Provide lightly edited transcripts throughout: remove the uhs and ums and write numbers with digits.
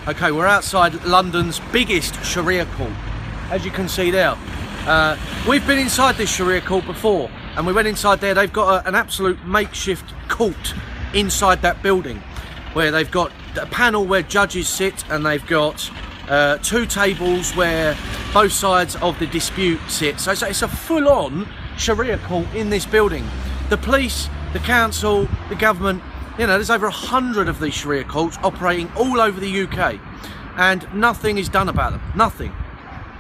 Okay, we're outside London's biggest Sharia court, as you can see there. We've been inside this Sharia court before, and we went inside there. They've got an absolute makeshift court inside that building, where they've got a panel where judges sit, and they've got 2 tables where both sides of the dispute sit. So it's a full-on Sharia court in this building. The police, the council, the government, you know, there's over 100 of these Sharia courts operating all over the UK, and nothing is done about them, nothing.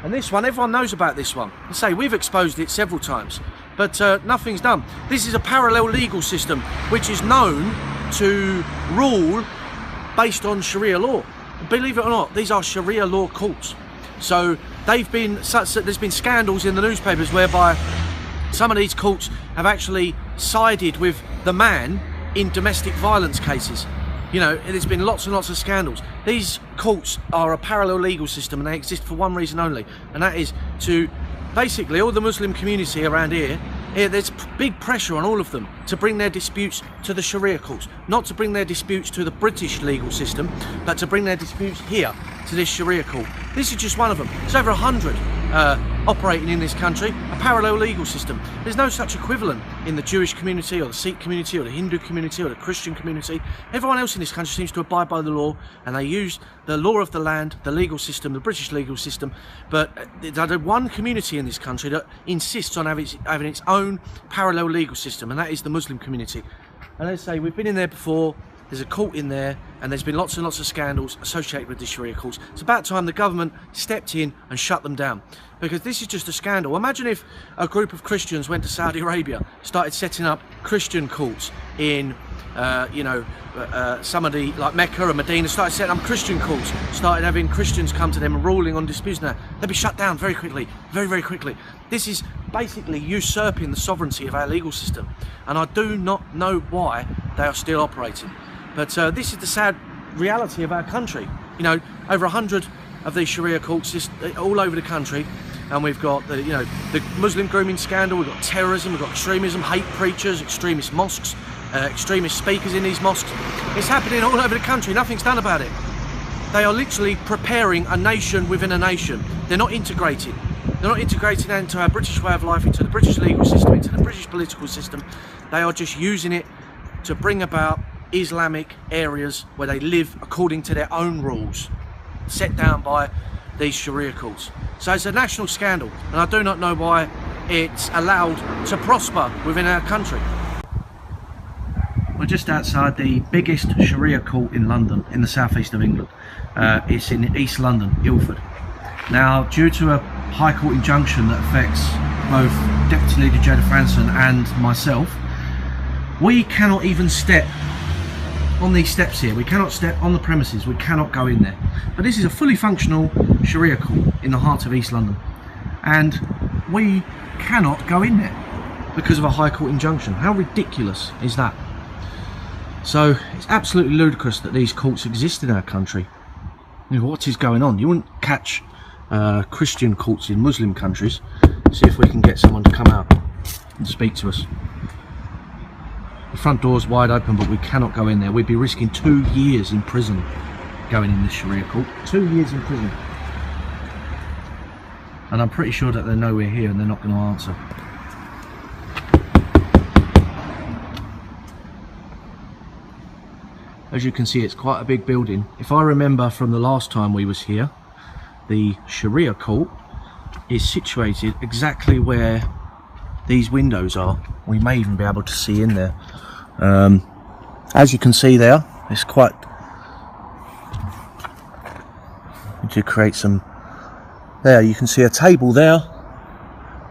And this one, everyone knows about this one. I say, we've exposed it several times, but nothing's done. This is a parallel legal system which is known to rule based on Sharia law. Believe it or not, these are Sharia law courts. So there's been scandals in the newspapers whereby some of these courts have actually sided with the man in domestic violence cases. You know, there's been lots and lots of scandals. These courts are a parallel legal system, and they exist for one reason only, and that is to basically all the Muslim community around here, there's big pressure on all of them to bring their disputes to the Sharia courts, not to bring their disputes to the British legal system, but to bring their disputes here to this Sharia court. This is just one of them. There's over 100 operating in this country, a parallel legal system. There's no such equivalent in the Jewish community or the Sikh community or the Hindu community or the Christian community. Everyone else in this country seems to abide by the law, and they use the law of the land, the legal system, the British legal system. But there's one community in this country that insists on having its own parallel legal system, and that is the Muslim community. And as I say, we've been in there before. There's a court in there, and there's been lots and lots of scandals associated with the Sharia courts. It's about time the government stepped in and shut them down, because this is just a scandal. Imagine if a group of Christians went to Saudi Arabia, started setting up Christian courts in, some of the, like Mecca and Medina, started setting up Christian courts, started having Christians come to them and ruling on disputes. Now, they'd be shut down very quickly, very, very quickly. This is basically usurping the sovereignty of our legal system, and I do not know why they are still operating. But this is the sad reality of our country. You know, over 100 of these Sharia courts just all over the country, and we've got the Muslim grooming scandal, we've got terrorism, we've got extremism, hate preachers, extremist mosques, extremist speakers in these mosques. It's happening all over the country. Nothing's done about it. They are literally preparing a nation within a nation. They're not integrated. They're not integrated into our British way of life, into the British legal system, into the British political system. They are just using it to bring about Islamic areas where they live according to their own rules set down by these Sharia courts. So it's a national scandal, and I do not know why it's allowed to prosper within our country. We're just outside the biggest Sharia court in London, in the southeast of England. It's in East London, Ilford. Now, due to a High Court injunction that affects both Deputy Leader Jada Franson and myself, we cannot even step on these steps here. We cannot step on the premises. We cannot go in there. But this is a fully functional Sharia court in the heart of East London, and we cannot go in there because of a High Court injunction. How ridiculous is that? So it's absolutely ludicrous that these courts exist in our country. You know, what is going on? You wouldn't catch Christian courts in Muslim countries. See if we can get someone to come out and speak to us. The front door's wide open, but we cannot go in there. We'd be risking 2 years in prison going in this Sharia court. 2 years in prison. And I'm pretty sure that they know we're here and they're not going to answer. As you can see, it's quite a big building. If I remember from the last time we was here, the Sharia court is situated exactly where these windows are. We may even be able to see in there. As you can see there, it's quite, to create some, there you can see a table there,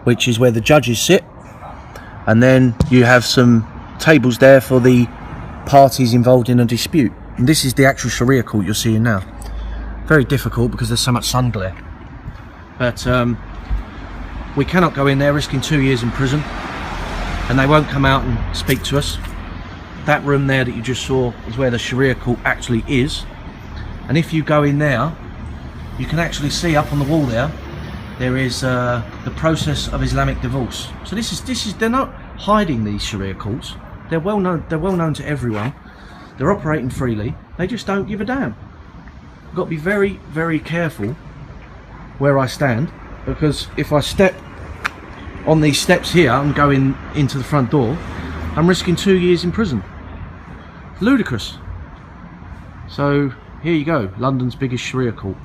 which is where the judges sit, and then you have some tables there for the parties involved in a dispute. And this is the actual Sharia court you're seeing now. Very difficult because there's so much sun glare, but we cannot go in there risking 2 years in prison, and they won't come out and speak to us. That room there that you just saw is where the Sharia court actually is, and if you go in there, you can actually see up on the wall there is the process of Islamic divorce. So this is they're not hiding these Sharia courts. They're well known to everyone. They're operating freely. They just don't give a damn. I've got to be very, very careful where I stand, because if I step on these steps here and going into the front door, I'm risking 2 years in prison. Ludicrous. So here you go, London's biggest Sharia court.